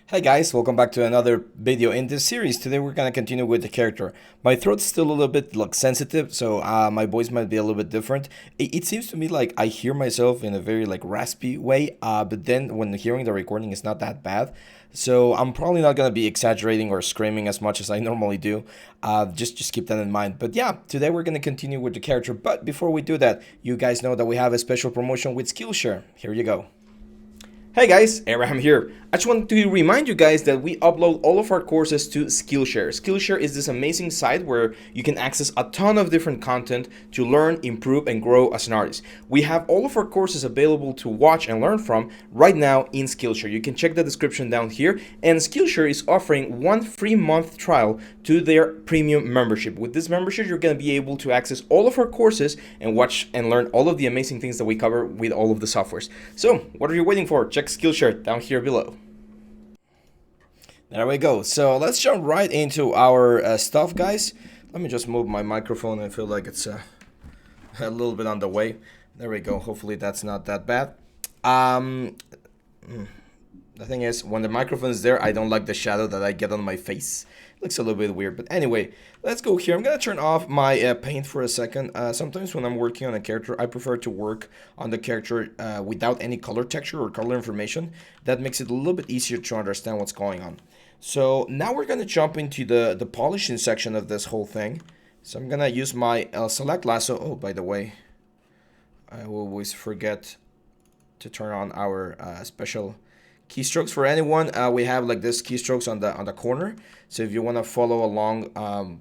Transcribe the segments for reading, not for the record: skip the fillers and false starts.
Hey guys, welcome back to another video in this series. Today we're gonna continue with the character. My throat's still a little bit sensitive, so my voice might be a little bit different. It seems to me like I hear myself in a very raspy way, but then when hearing the recording it's not that bad. So I'm probably not gonna be exaggerating or screaming as much as I normally do. Just keep that in mind. But yeah, today we're gonna continue with the character. But before we do that, you guys know that we have a special promotion with Skillshare. Here you go. Hey guys, Abraham here. I just wanted to remind you guys that we upload all of our courses to Skillshare. Skillshare is this amazing site where you can access a ton of different content to learn, improve, and grow as an artist. We have all of our courses available to watch and learn from right now in Skillshare. You can check the description down here, and Skillshare is offering 1 free month trial to their premium membership. With this membership, you're going to be able to access all of our courses and watch and learn all of the amazing things that we cover with all of the softwares. So, what are you waiting for? Check Skillshare down here below. There we go. So let's jump right into our stuff, guys. Let me just move my microphone. I feel like it's a little bit on the way. There we go. Hopefully that's not that bad. The thing is, when the microphone is there, I don't like the shadow that I get on my face. It looks a little bit weird. But anyway, let's go here. I'm going to turn off my paint for a second. Sometimes when I'm working on a character, I prefer to work on the character without any color texture or color information. That makes it a little bit easier to understand what's going on. So now we're going to jump into the polishing section of this whole thing. So I'm going to use my select lasso. Oh, by the way, I will always forget to turn on our special keystrokes for anyone. We have like this keystrokes on the corner, so if you want to follow along,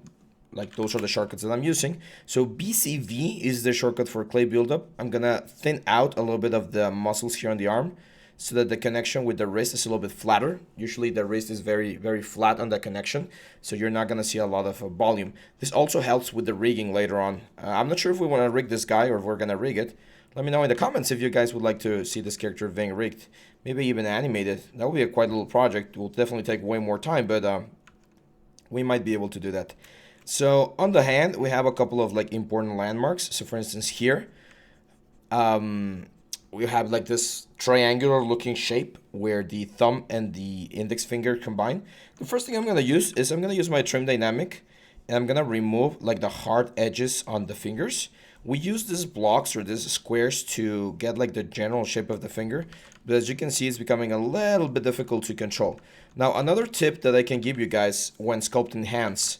like those are the shortcuts that I'm using. So BCV is the shortcut for clay buildup. I'm gonna thin out a little bit of the muscles here on the arm so that the connection with the wrist is a little bit flatter. Usually the wrist is very flat on the connection, so you're not gonna see a lot of volume. This also helps with the rigging later on. I'm not sure if we want to rig this guy or if we're gonna rig it. Let me know in the comments if you guys would like to see this character being rigged. Maybe even animated. That would be a quite little project. It will definitely take way more time, but we might be able to do that. So on the hand, we have a couple of important landmarks. So for instance here, we have like this triangular looking shape where the thumb and the index finger combine. The first thing I'm going to use is I'm going to use my trim dynamic, and I'm going to remove like the hard edges on the fingers. We use these blocks or these squares to get like the general shape of the finger, but as you can see, it's becoming a little bit difficult to control. Now, another tip that I can give you guys when sculpting hands.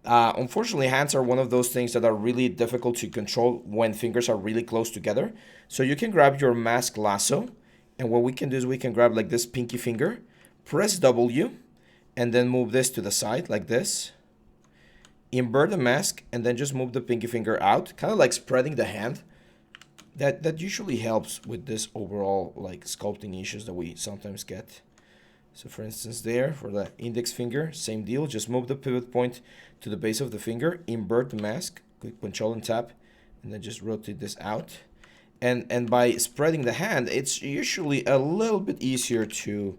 Unfortunately, hands are one of those things that are really difficult to control when fingers are really close together. So you can grab your mask lasso, and what we can do is we can grab like this pinky finger, press W, and then move this to the side like this. Invert the mask and then just move the pinky finger out, kind of like spreading the hand. That usually helps with this overall like sculpting issues that we sometimes get. So for instance there, for the index finger, same deal, just move the pivot point to the base of the finger, invert the mask, click Control and tap, and then just rotate this out. And by spreading the hand, it's usually a little bit easier to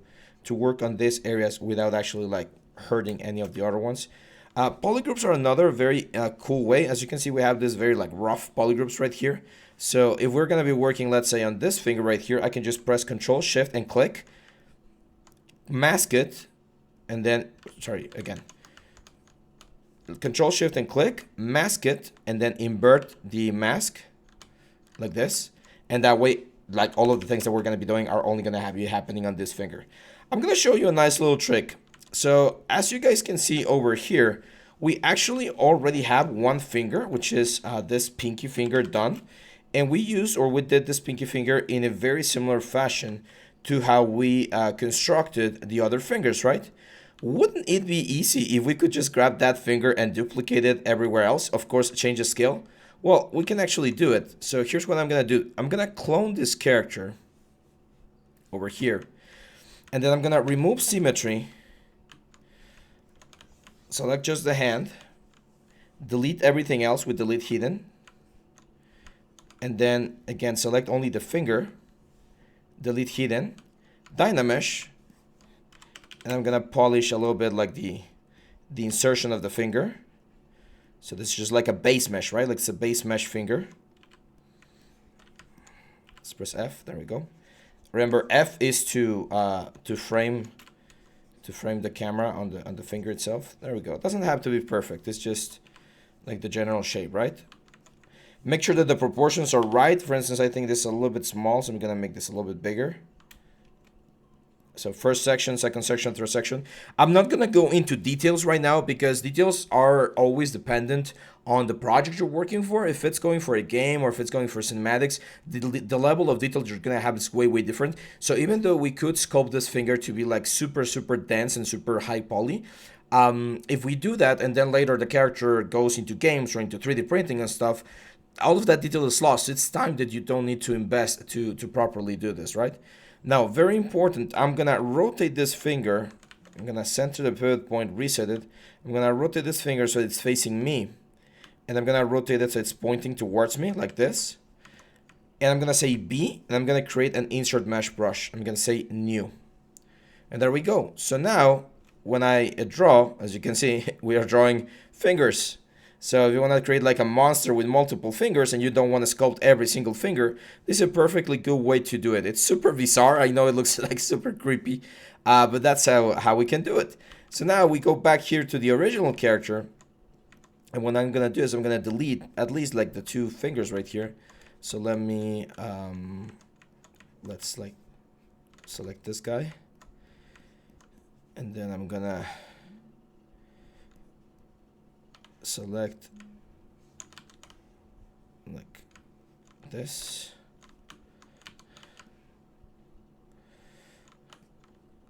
work on these areas without actually like hurting any of the other ones. Polygroups are another very cool way. As you can see, we have this very rough polygroups right here. So if we're gonna be working, let's say on this finger right here, I can just press Control, Shift, and click, mask it, and then, sorry, again, Control, Shift, and click, mask it, and then invert the mask like this. And that way, like all of the things that we're gonna be doing are only gonna be happening on this finger. I'm gonna show you a nice little trick. So as you guys can see over here, we actually already have one finger, which is this pinky finger done. And we did this pinky finger in a very similar fashion to how we constructed the other fingers, right? Wouldn't it be easy if we could just grab that finger and duplicate it everywhere else? Of course, change the scale. Well, we can actually do it. So here's what I'm gonna do. I'm gonna clone this character over here. And then I'm gonna remove symmetry. Select just the hand, delete everything else with delete hidden, and then again select only the finger, delete hidden, Dynamesh, and I'm gonna polish a little bit like the insertion of the finger. So this is just like a base mesh, right? Like it's a base mesh finger. Let's press F, there we go. Remember, F is to frame to frame the camera on the finger itself. There we go. It doesn't have to be perfect. It's just like the general shape, right? Make sure that the proportions are right. For instance, I think this is a little bit small, so I'm gonna make this a little bit bigger. So first section, second section, third section. I'm not gonna go into details right now because details are always dependent on the project you're working for. If it's going for a game or if it's going for cinematics, the level of detail you're gonna have is way, way different. So even though we could sculpt this finger to be like super, super dense and super high poly, if we do that and then later the character goes into games or into 3D printing and stuff, all of that detail is lost. It's time that you don't need to invest to properly do this, right? Now, very important, I'm gonna rotate this finger. I'm gonna center the pivot point, reset it. I'm gonna rotate this finger so it's facing me. And I'm gonna rotate it so it's pointing towards me, like this. And I'm gonna say B, and I'm gonna create an insert mesh brush. I'm gonna say new. And there we go. So now, when I draw, as you can see, we are drawing fingers. So if you want to create like a monster with multiple fingers and you don't want to sculpt every single finger, this is a perfectly good way to do it. It's super bizarre. I know it looks like super creepy, but that's how we can do it. So now we go back here to the original character. And what I'm going to do is I'm going to delete at least like the two fingers right here. So let me, let's like select this guy. And then I'm going to select like this.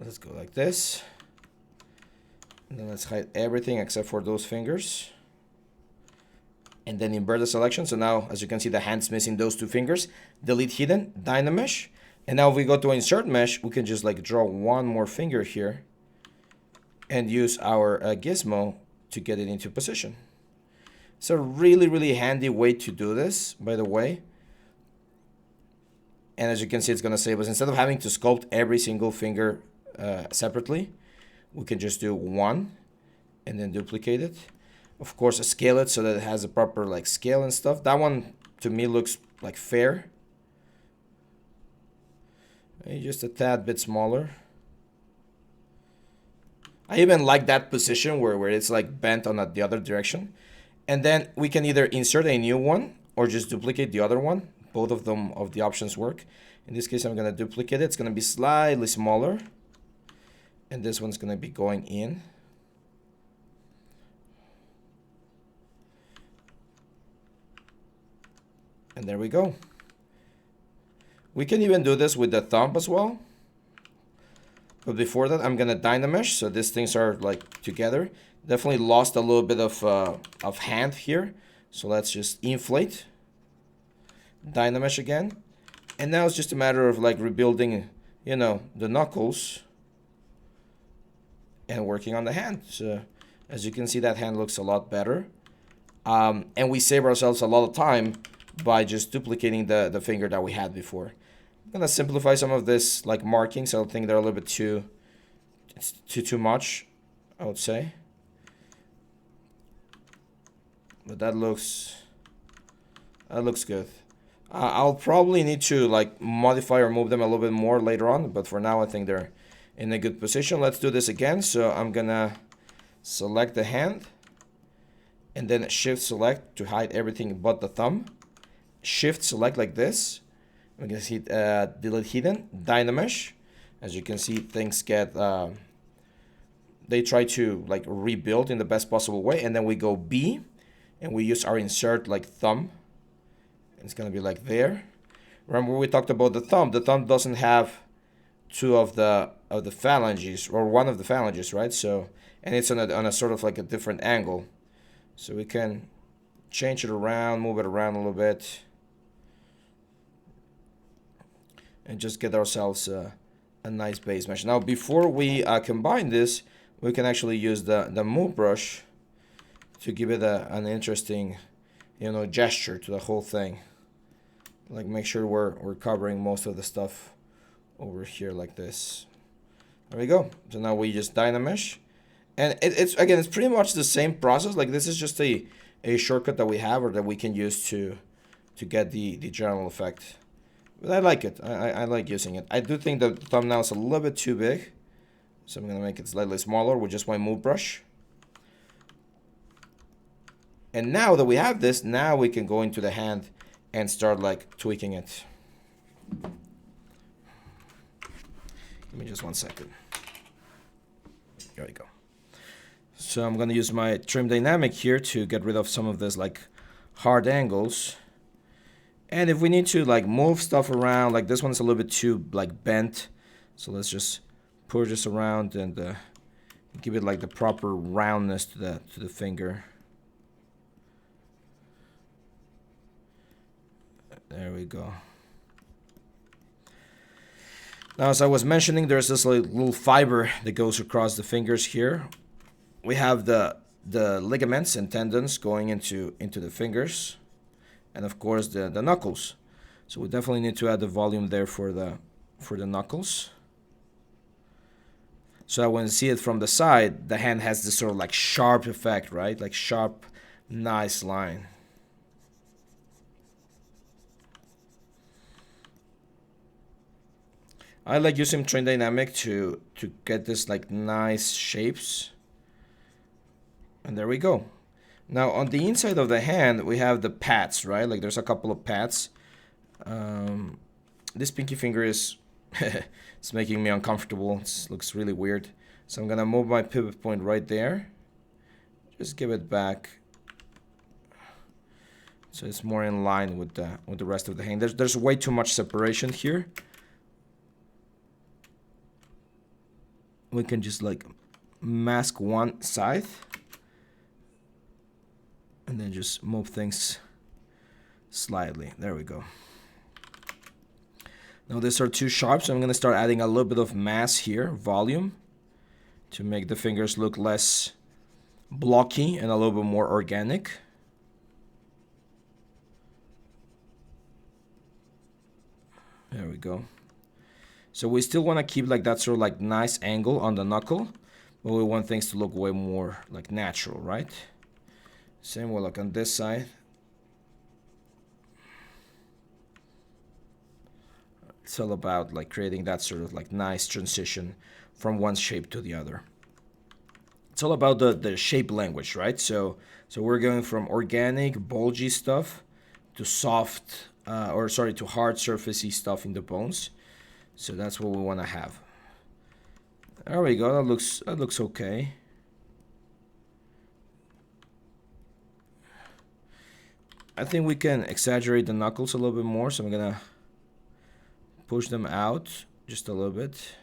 Let's go like this. And then let's hide everything except for those fingers. And then invert the selection. So now, as you can see, the hand's missing those two fingers. Delete hidden, Dynamesh. And now if we go to insert mesh, we can just like draw one more finger here and use our gizmo to get it into position. It's a really, really handy way to do this, by the way. And as you can see, it's going to save us. Instead of having to sculpt every single finger separately, we can just do one and then duplicate it. Of course, scale it so that it has a proper like scale and stuff. That one, to me, looks like fair. Just a tad bit smaller. I even like that position where it's like bent on the other direction. And then we can either insert a new one or just duplicate the other one. Both of them of the options work. In this case, I'm going to duplicate it. It's going to be slightly smaller. And this one's going to be going in. And there we go. We can even do this with the thumb as well. But before that, I'm gonna Dynamesh, so these things are like together. Definitely lost a little bit of hand here. So let's just inflate. Dynamesh again. And now it's just a matter of like rebuilding, you know, the knuckles. And working on the hand. So as you can see, that hand looks a lot better. And we save ourselves a lot of time by just duplicating the finger that we had before. I'm gonna simplify some of this like markings. I think they're a little bit too much, I would say. But that looks good. I'll probably need to like modify or move them a little bit more later on, but for now I think they're in a good position. Let's do this again. So I'm gonna select the hand and then shift select to hide everything but the thumb. Shift select like this. I'm gonna hit delete hidden, Dynamesh. As you can see, things get they try to like rebuild in the best possible way, and then we go B and we use our insert like thumb. It's gonna be like there. Remember we talked about the thumb. The thumb doesn't have two of the phalanges, or one of the phalanges, right? So, and it's on a sort of like a different angle. So we can change it around, move it around a little bit. And just get ourselves a nice base mesh. Now, before we combine this, we can actually use the move brush to give it an interesting, you know, gesture to the whole thing. Like make sure we're covering most of the stuff over here like this. There we go. So now we just Dynamesh, and it's again it's pretty much the same process. Like this is just a shortcut that we have or that we can use to get the general effect. But I like it. I like using it. I do think the thumbnail is a little bit too big. So I'm gonna make it slightly smaller with just my move brush. And now that we have this, now we can go into the hand and start like tweaking it. Give me just 1 second. There we go. So I'm gonna use my trim dynamic here to get rid of some of this like hard angles. And if we need to like move stuff around, like this one's a little bit too like bent, so let's just push this around and give it like the proper roundness to the finger. There we go. Now, as I was mentioning, there's this like little fiber that goes across the fingers here. We have the ligaments and tendons going into the fingers, and of course the knuckles. So we definitely need to add the volume there for the knuckles. So when you see it from the side, the hand has this sort of like sharp effect, right? Like sharp, nice line. I like using trim dynamic to get this like nice shapes. And there we go. Now on the inside of the hand, we have the pads, right? Like there's a couple of pads. This pinky finger is it's making me uncomfortable. It looks really weird. So I'm gonna move my pivot point right there. Just give it back, so it's more in line with the rest of the hand. There's way too much separation here. We can just like mask one side and then just move things slightly. There we go. Now these are too sharp, so I'm gonna start adding a little bit of mass here, volume, to make the fingers look less blocky and a little bit more organic. There we go. So we still want to keep like that sort of like nice angle on the knuckle, but we want things to look way more like natural, right? Same way like on this side. It's all about like creating that sort of like nice transition from one shape to the other. It's all about the shape language, right? So we're going from organic, bulgy stuff to soft, to hard, surfacey stuff in the bones. So that's what we want to have. There we go. That looks okay. I think we can exaggerate the knuckles a little bit more, so I'm gonna push them out just a little bit.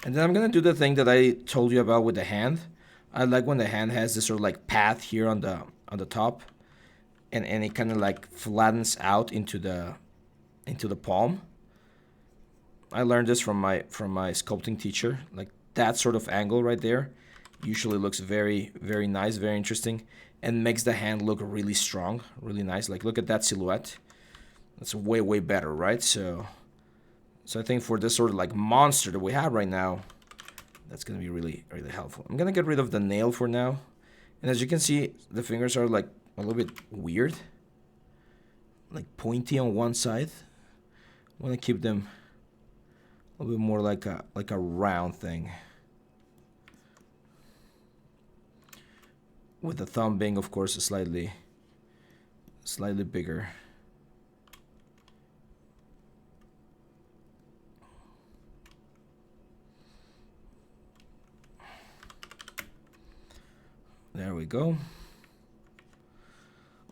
And then I'm gonna do the thing that I told you about with the hand. I like when the hand has this sort of like path here on the top, and it kind of like flattens out into the palm. I learned this from my sculpting teacher. Like that sort of angle right there usually looks very, very nice, very interesting, and makes the hand look really strong, really nice. Like look at that silhouette. That's way, way better, right? So I think for this sort of like monster that we have right now, that's gonna be really, really helpful. I'm gonna get rid of the nail for now. And as you can see, the fingers are like a little bit weird, like pointy on one side. I want to keep them a little bit more like a round thing, with the thumb being, of course, slightly bigger. There we go.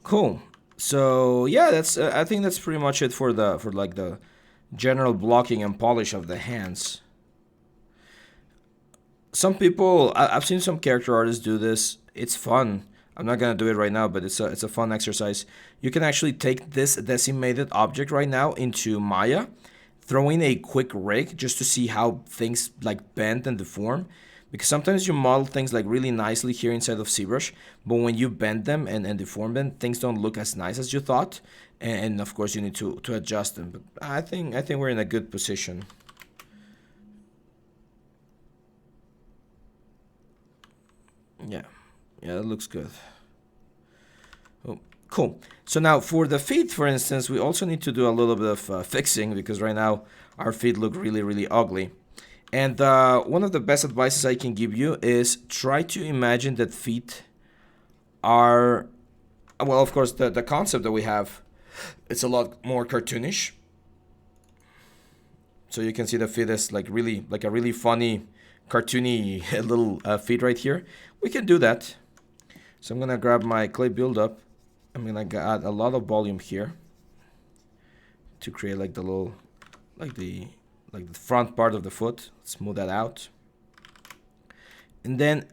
Cool. So yeah, that's I think that's pretty much it for the general blocking and polish of the hands. Some people, I've seen some character artists do this. It's fun. I'm not gonna do it right now, but it's a fun exercise. You can actually take this decimated object right now into Maya, throw in a quick rig just to see how things like bend and deform. Because sometimes you model things like really nicely here inside of ZBrush, but when you bend them and deform them, things don't look as nice as you thought. And of course you need to adjust them. But I think we're in a good position. Yeah, that looks good. Oh, cool. So now for the feet, for instance, we also need to do a little bit of fixing, because right now our feet look really, really ugly. And one of the best advices I can give you is try to imagine that feet are, well, of course, the concept that we have, it's a lot more cartoonish. So you can see the feet is like really, like a really funny, cartoony little feet right here. We can do that. So I'm gonna grab my clay buildup. I'm gonna add a lot of volume here to create like the little, like the front part of the foot. Smooth that out. And then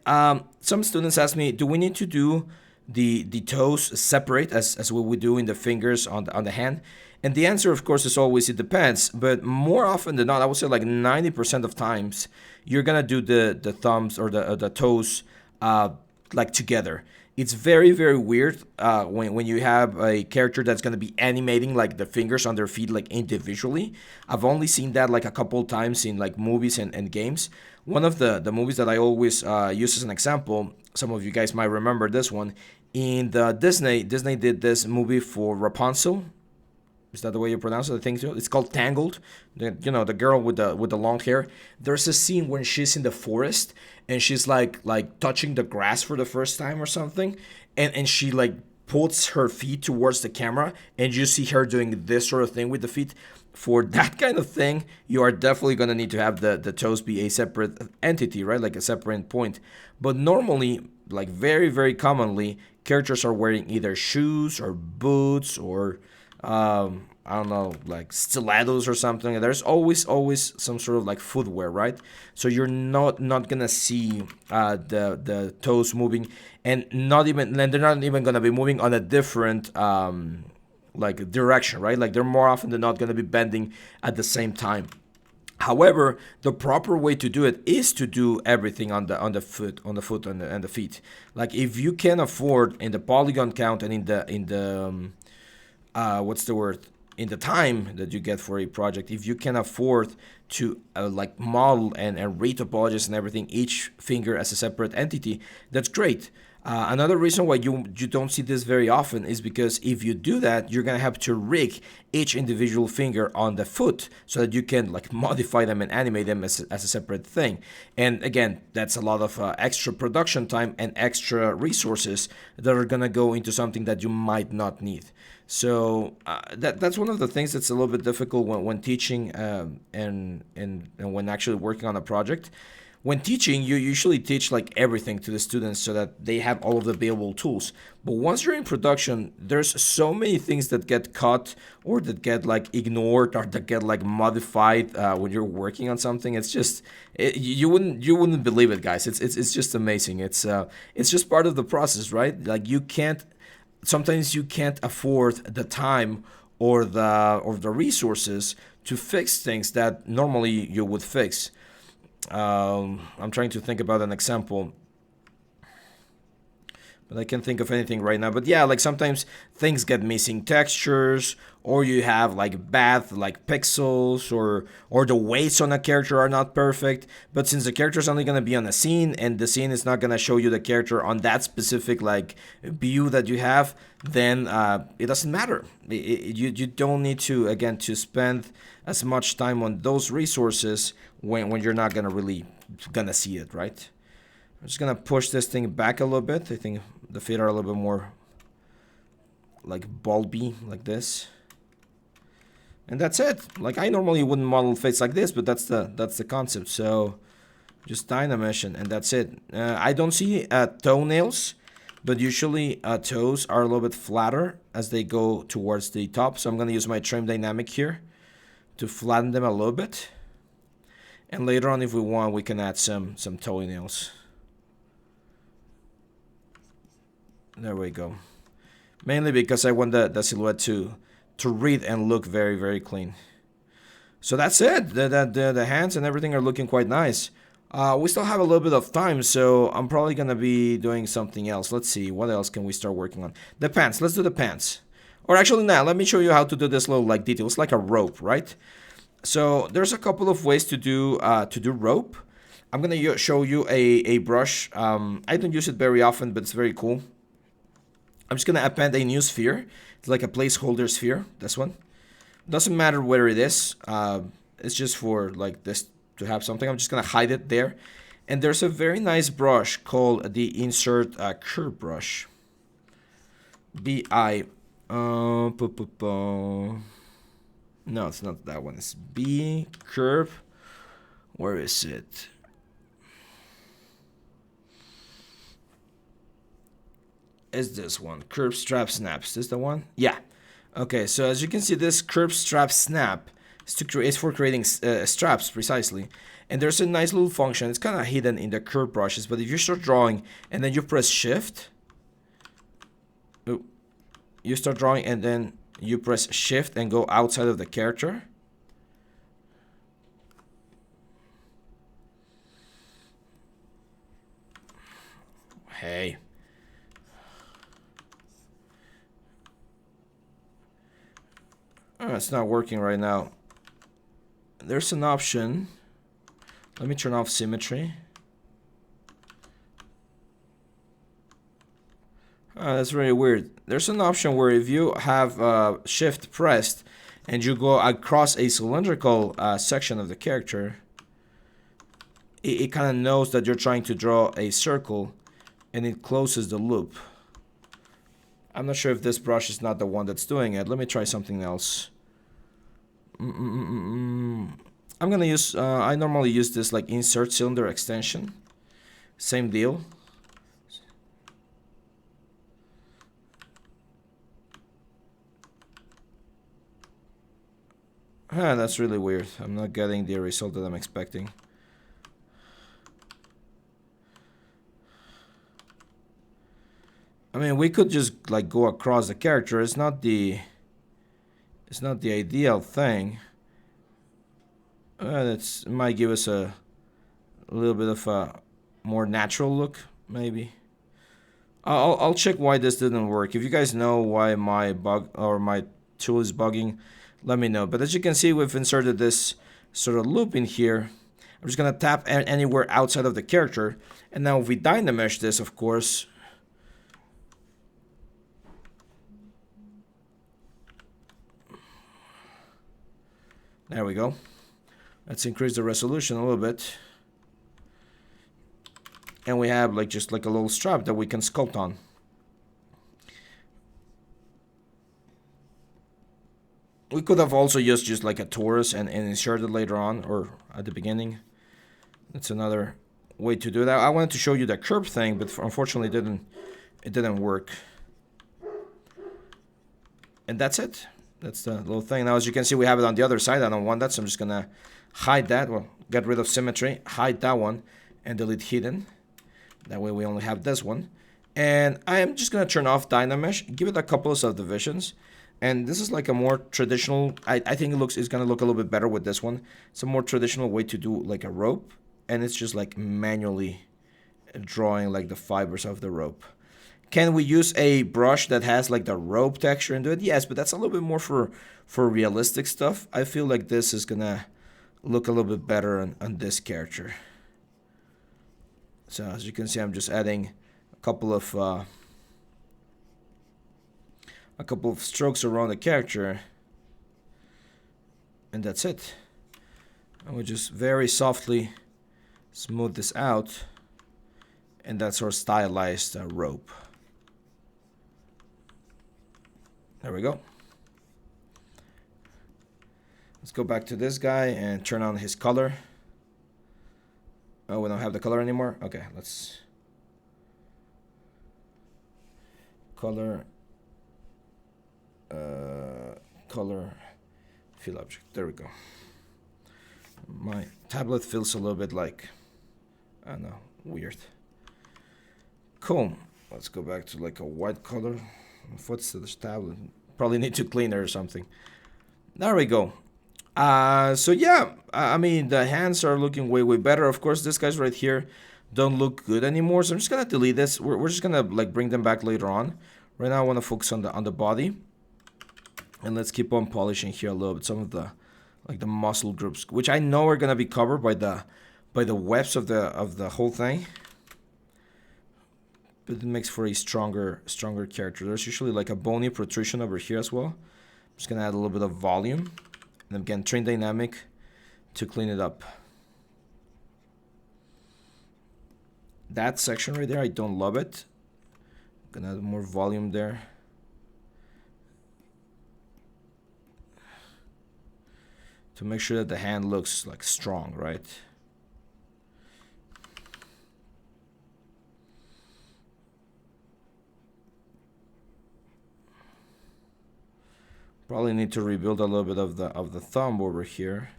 some students ask me, do we need to do the toes separate as what we do in the fingers on the hand? And the answer, of course, is always it depends. But more often than not, I would say like 90% of times, you're gonna do the thumbs or the toes like together. It's very, very weird when you have a character that's going to be animating like the fingers on their feet like individually. I've only seen that like a couple times in like movies and games. One of the movies that I always use as an example, some of you guys might remember this one, in the Disney did this movie for Rapunzel. Is that the way you pronounce it? I think so. It's called Tangled. The girl with the long hair. There's a scene when she's in the forest and she's like touching the grass for the first time or something, and she like puts her feet towards the camera, and you see her doing this sort of thing with the feet. For that kind of thing, you are definitely gonna need to have the toes be a separate entity, right? Like a separate point. But normally, like very, very commonly, characters are wearing either shoes or boots or I don't know, like stilettos or something. There's always some sort of like footwear, right? So you're not gonna see the toes moving, and they're not even gonna be moving on a different like direction, right? Like they're more often than not gonna be bending at the same time. However, the proper way to do it is to do everything on the foot and the feet. Like if you can afford in the polygon count and in the what's the word, in the time that you get for a project, if you can afford to like model and read topologies and everything, each finger as a separate entity, that's great. Another reason why you don't see this very often is because if you do that, you're gonna have to rig each individual finger on the foot so that you can like modify them and animate them as a separate thing. And again, that's a lot of extra production time and extra resources that are gonna go into something that you might not need. So that's one of the things that's a little bit difficult when teaching and when actually working on a project. When teaching, you usually teach like everything to the students so that they have all of the available tools. But once you're in production, there's so many things that get cut or that get like ignored or that get like modified when you're working on something. It's just you wouldn't believe it, guys. It's just amazing. It's just part of the process, right? Like sometimes you can't afford the time or the resources to fix things that normally you would fix. I'm trying to think about an example, but I can't think of anything right now. But yeah, like sometimes things get missing textures, or you have like bad like pixels, or the weights on a character are not perfect. But since the character is only gonna be on a scene, and the scene is not gonna show you the character on that specific like view that you have, then it doesn't matter. You don't need to spend as much time on those resources when you're not gonna see it, right? I'm just gonna push this thing back a little bit. I think the feet are a little bit more like bulby like this. And that's it. Like I normally wouldn't model face like this, but that's the concept. So just Dynamesh and that's it. I don't see toenails, but usually toes are a little bit flatter as they go towards the top. So I'm gonna use my trim dynamic here to flatten them a little bit. And later on, if we want, we can add some toenails. There we go. Mainly because I want the silhouette to read and look very, very clean. So that's it. The hands and everything are looking quite nice. We still have a little bit of time, so I'm probably going to be doing something else. Let's see, what else can we start working on? The pants. Let's do the pants. Or actually, now, let me show you how to do this little like detail. It's like a rope, right? So there's a couple of ways to do rope. I'm gonna show you a brush. I don't use it very often, but it's very cool. I'm just gonna append a new sphere. It's like a placeholder sphere. This one doesn't matter where it is. It's just for like this to have something. I'm just gonna hide it there. And there's a very nice brush called the Insert Curve brush. B-I. No, it's not that one. It's B curve. Where is it? Is this one? Curve strap snaps. Is this the one? Yeah. Okay, so as you can see, this curve strap snap is for creating straps precisely. And there's a nice little function. It's kind of hidden in the curve brushes, but if you start drawing and then you press shift, you start drawing and then you press shift and go outside of the character. Hey. Oh, it's not working right now. There's an option. Let me turn off symmetry. Oh, that's really weird. There's an option where if you have shift pressed and you go across a cylindrical section of the character, it kind of knows that you're trying to draw a circle and it closes the loop. I'm not sure if this brush is not the one that's doing it. Let me try something else. I'm gonna use, I normally use this like insert cylinder extension. Same deal. That's really weird. I'm not getting the result that I'm expecting. I mean, we could just like go across the character. It's not the ideal thing. It might give us a little bit of a more natural look, maybe. I'll check why this didn't work. If you guys know why my bug or my tool is bugging, let me know. But as you can see, we've inserted this sort of loop in here. I'm just gonna tap anywhere outside of the character, and now if we dynamesh this, of course. There we go. Let's increase the resolution a little bit. And we have like just like a little strap that we can sculpt on. We could have also used just like a torus and insert it later on or at the beginning. That's another way to do that. I wanted to show you the curve thing, but unfortunately it didn't work. And that's it. That's the little thing. Now, as you can see, we have it on the other side. I don't want that, so I'm just gonna hide that. Well, get rid of symmetry, hide that one, and delete hidden. That way we only have this one. And I am just gonna turn off Dynamesh, give it a couple of subdivisions. And this is like a more traditional, I think it's gonna look a little bit better with this one. It's a more traditional way to do like a rope. And it's just like manually drawing like the fibers of the rope. Can we use a brush that has like the rope texture into it? Yes, but that's a little bit more for realistic stuff. I feel like this is gonna look a little bit better on this character. So as you can see, I'm just adding a couple of strokes around the character, and that's it. And we just very softly smooth this out, and that's our stylized rope. There we go. Let's go back to this guy and turn on his color. Oh, we don't have the color anymore? Okay, let's color fill object. There we go. My tablet feels a little bit like, I don't know, weird. Cool. Let's go back to like a white color. What's this tablet? Probably need to clean it or something. There we go. So yeah, I mean, the hands are looking way better. Of course, these guys right here don't look good anymore, so I'm just gonna delete this. We're just gonna like bring them back later on. Right now I want to focus on the body, and let's keep on polishing here a little bit some of the like the muscle groups, which I know are gonna be covered by the webs of the whole thing. But it makes for a stronger character. There's usually like a bony protrusion over here as well. I'm just gonna add a little bit of volume, and again, train dynamic to clean it up. that section right there, I don't love it. I'm gonna add more volume there. To make sure that the hand looks like strong, right? Probably need to rebuild a little bit of the thumb over here,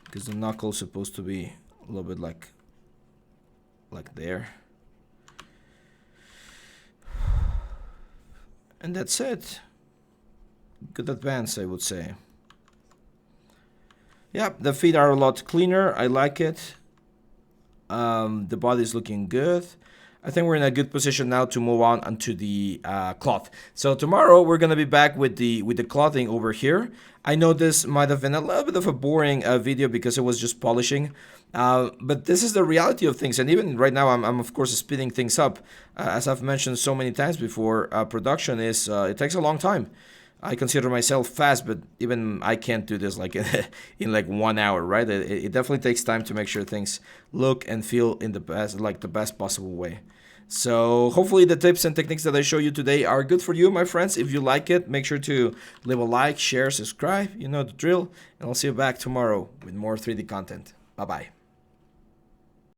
because the knuckle is supposed to be a little bit like there. And that's it. Good advance, I would say. Yeah, the feet are a lot cleaner. I like it. The body's looking good. I think we're in a good position now to move on onto the cloth. So tomorrow we're gonna be back with the clothing over here. I know this might have been a little bit of a boring video because it was just polishing, but this is the reality of things. And even right now, I'm of course speeding things up. As I've mentioned so many times before, production is it takes a long time. I consider myself fast, but even I can't do this like in like 1 hour, right? It definitely takes time to make sure things look and feel in the best possible way. So hopefully the tips and techniques that I show you today are good for you, my friends. If you like it, make sure to leave a like, share, subscribe. You know the drill. And I'll see you back tomorrow with more 3D content. Bye-bye.